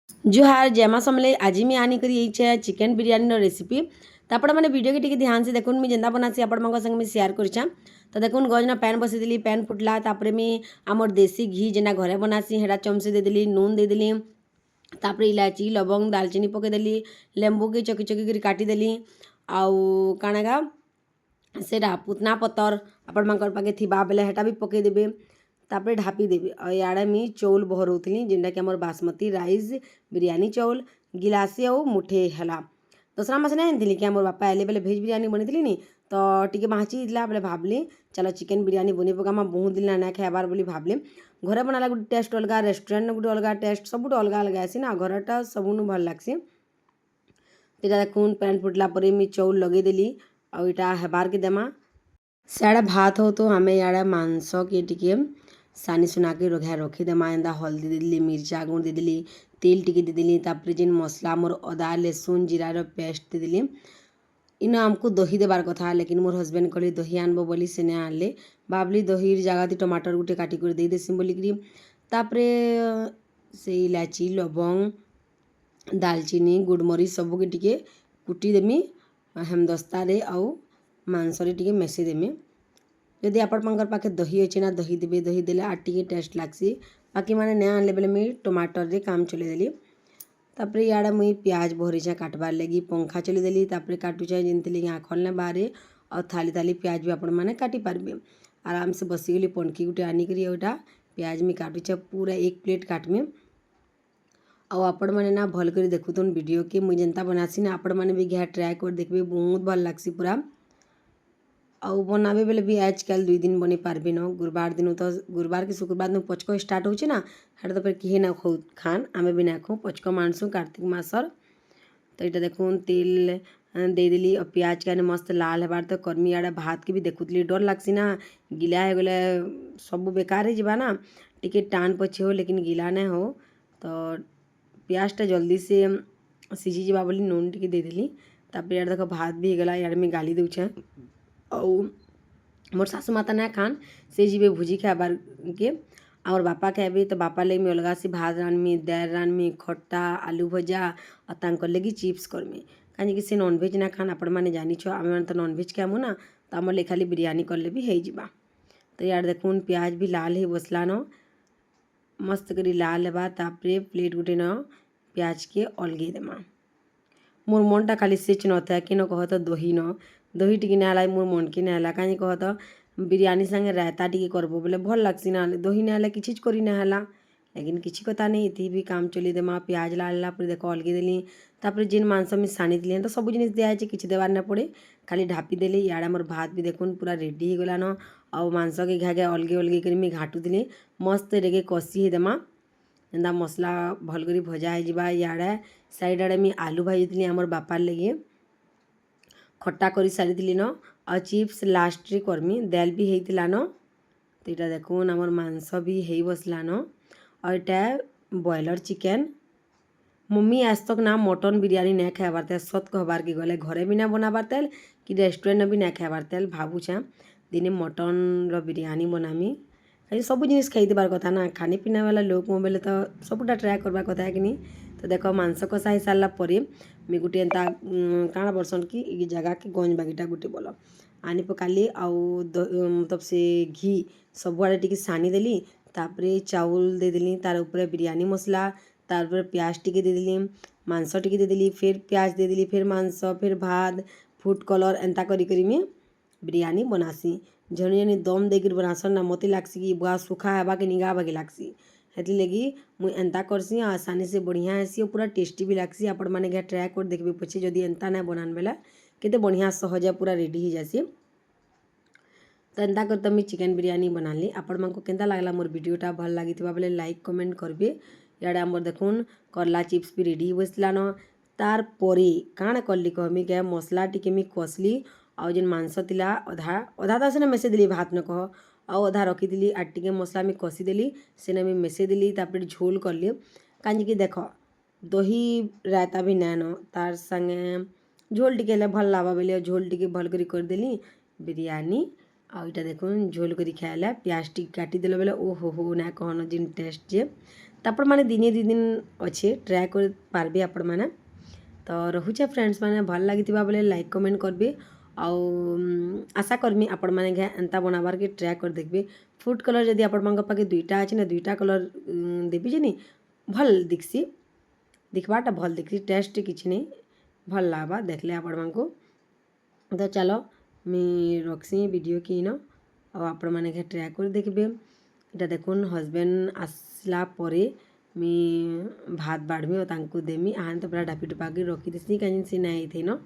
जोहार जयमा समले आज मैं आनी करी चिकेन बिरयानी रेसिपी तो आपण मैंने वीडियो के ध्यान से देखून मुझे जेन्ता बनासी आपण संग शेयर करा तो देखून गजना पैन बसईदी पैन फुटला तापर मुझे आमर देसी घी जेना घरे बनासी हेटा चमचे देदेली नून देदेली तापर इलायची लवंग दालचीनी पकईदेली लेंबू के चकी चकी कर काटिदेली आउ काणागा सेटा पुतना पतर आपण पाखे थिबा बेले हेटा भी पकईदेबे तापर ढापी देवी और याड़े मुझे चौल बहरौली जेनटा कि आमर बासमती राइस बिरयानी चौल गिलासी और मुठे है दसरा मास नहीं कि आम बापा आए बेले भेज बिरयानी बनी नी तो टी बाँची बेले भावली चलो चिकेन बिरयानी बनी पका बहुत दिन ना खाइबार बोली भावली घरे बनाला गोटे टेस्ट अलग रेस्टोरेंट गोटे अलग टेस्ट सब अलग अलग आसी ना घरटा सबू भल लग्सी तो देखून पैन फुटला मुझे चौल लगेदेली और यहाँ हेबार के देमा सियाड़े भात हो तो आम इे मांस के टी सानी सुना के रखीदेमा एंदा हल्दी देदेली मिर्चा गुण देदेली तेल टी देदेली तापर जेन मसला मोर अदा लहसुन जीरार पेस्ट देदेली इन आमको दही देबार कथा लेकिन मोर हजबैंड कहले दही आनबो बोली से नहीं आनले भावली दहीर जगह टमाटर गुटे काटी कर दे देसी बोलिकी तापर से इलायची लवंग दालचीनी गुड़मरीच सबके टी कुटीदेमी हेमदस्तारे आउ मांसरे टी मेसीदेमी जदि आपण पाखे दही अच्छे ना दही देवे दही देले आर टी टेस्ट लाग्सी बाकी मैंने नहीं आनले बेले मुझे टमाटर रे काम चलेदेली तापर इे मुई प्याज भरीचा काटबार लगी पंखा चलेदेली तापर काटुचा जमी लगे आखल ना बाहर और थाली थाली प्याज भी आपण मैंने काटी पार्बे आराम से बसीगली पणकी गुटे आनिक प्याज में काटुचा पूरा एक प्लेट काटमी और आपण मैंने ना भल कर देखुन वीडियो के मुझे जेनता बनासी ना आपण मैंने भी घे ट्राए कर देखबे बहुत भल लग्सी पूरा आउ बनाबे बेले भी आजकल 2 दिन बनी पार्बे न गुरुवार दिन तो गुरुवार के शुक्रवार दिन पचक स्टार्ट होचे ना हेटा तो फिर किए ना खो खान आमे भी ना खो पचक मानसु कार्तिक मासर तो ये देखुन तेल देदेली और प्याज का मस्त लाल हेबार तो कर्मी आड़े भात के भी देखुली डर लगसी ना गिला हो गले सब बेकार ही ना टिके टान पछे हो लेकिन गिला नहीं हो तो प्याजटा जल्दी से सीझी जावा बोली नून टी देदेली तापर यार देख भात भी गला यार में गाली दूचे और मोर सासू माता ना खान से जीवे भुजी खाबार के और बापा खाबे तो बापा लगे मैं अलग से भात रानमी दाल रानमी खट्टा आलू भजा और तांकर लगी चिप्स करमी कहीं कि से नॉनभेज ना खान आपण मैंने जानी आम मैंने तो नॉनभेज खामु ना तो आम ले खाली बिरयानी करले भी हो जा तो यार देखुन प्याज भी लाल ही बसला न मस्त करी लाल हेबा तापर प्लेट गुटे न प्याज के अलगे देमा मोर मनटा खाली सेच न था कि न कह तो दही न दही टी नाला मोर मन के नाला कहीं कह तो बिरयानी संगे रायता टी करबो बोले भल लग्सी ना दही नाला कि करी नाला लेकिन किसी कथा नहीं इति भी काम चली देमा प्याज लाला पूरी देख अलगे देली तापर जेन मांस में सानी दिली तो सब जिन दिखाई किसी देवार ना पड़े खाली ढापी देली इे मोर भात भी देखुन पूरा रेडी हो गलान और मांस के घागे अलगे अलगे कर घाटू दिली मस्त रेगे कषी ही देमा एंदा मसला भल कर भजा हो इे साइड आड़े मुझे आलू भाजी आमर बापार लगे खट्टा कर सारी न और चिप्स लास्ट रे करमी दाल भी होता न तो यहाँ देखुन आमर मांस भी हो बसला न और यहाँ बॉयलर चिकेन मम्मी आज तक ना मटन बिरयानी नहीं खाइबार तेल सत कहबार के गले घरे भी ना बनाबार तेल कि रेस्टोरेंट भी ना खाइबार तेल भावुछे दिने मटन बिरयानी बनामी कहीं सब जिन खाईदेबार कथा ना खाने पीना वाला लोक मो बेले तो सबूटा ट्राए करबार कथा है कि नहीं तो देख मांस कषा हो सारापर मुझे गोटे एंता काଣା बरसन कि जगह के गंज बागीटा गोटे बोल आनी पकाली आउ मतलब से घी सबुआड़े टी सानी देली तापर चाउल देदेली तार ऊपर बिरयानी मसला तार प्याज टी देदेली मांस टी देदेली फिर प्याज देदेली फिर मांस फिर भात फूड कलर एंता करी में बिरयानी बनासी जन जन दम देकर बनासन ना मत लगसी कि बुआ सुखा हेबा के निगाह बागे लगसी हेती लगी मुई एंता करसी आसानी से बढ़िया हेसी पूरा टेस्टी भी लगसी आपण मैंने घे ट्राए कर देखबे पछे जदि एंता ना बनान बेला केते बढ़िया सहज पूरा रेडी हो जासी तो एंता करते मुझे चिकेन बिरयानी बनाली आपण मानक केंता लागला मोर वीडियोटा भल लगी बोले लाइक कमेंट करबे इे आमर देखुन करला चिप्स भी रेडी बसला न तार परे काण कली कहमी क्या मसला टी मुझे कसली आउ जेन मांस थिला अधा अधा तो से मेसे देली भात न कह आउ अधा रखीदी आर टी मसला मुझे कषीदेली सेने मुझे मेसेदेली तापर झोल करली कहीं कि देख दही रायता भी नान तार संगे झोल टी भल लावा बेले झोल टी भल करदेली बिरयानी आउ इटा देखुन झोल कर खाइला प्याज टी काटिदेल बेले ओहो हो ना कहन जिन टेस्ट जे तापर मैंने दिने 2 दिन अच्छे ट्राए कर पारबे आपण मैंने। तो रहुचे फ्रेंड्स मैंने भल लगी बोले लाइक कमेंट करबे आउ आशा करमी आपण मैंने घे एंता बनाबार के ट्राए कर देखबे। फूड कलर जदि आपण मानक पाके दुईटा अच्छे ना दुईटा कलर देबी जे नी भल दिखसी दिखबाटा भल दिखसी टेस्ट किसी नहीं भल लागबा देखले आपण मानको। तो चलो मुई रखसी वीडियो की न आपण मैंने घे ट्राए कर देखबे। इटा देखुन हजबैंड आसला परे मी भात बाढ़मी और तांको देमी आहान तो पूरा ढापी डुपा के रखी देसी कहीं से नहीं थे न।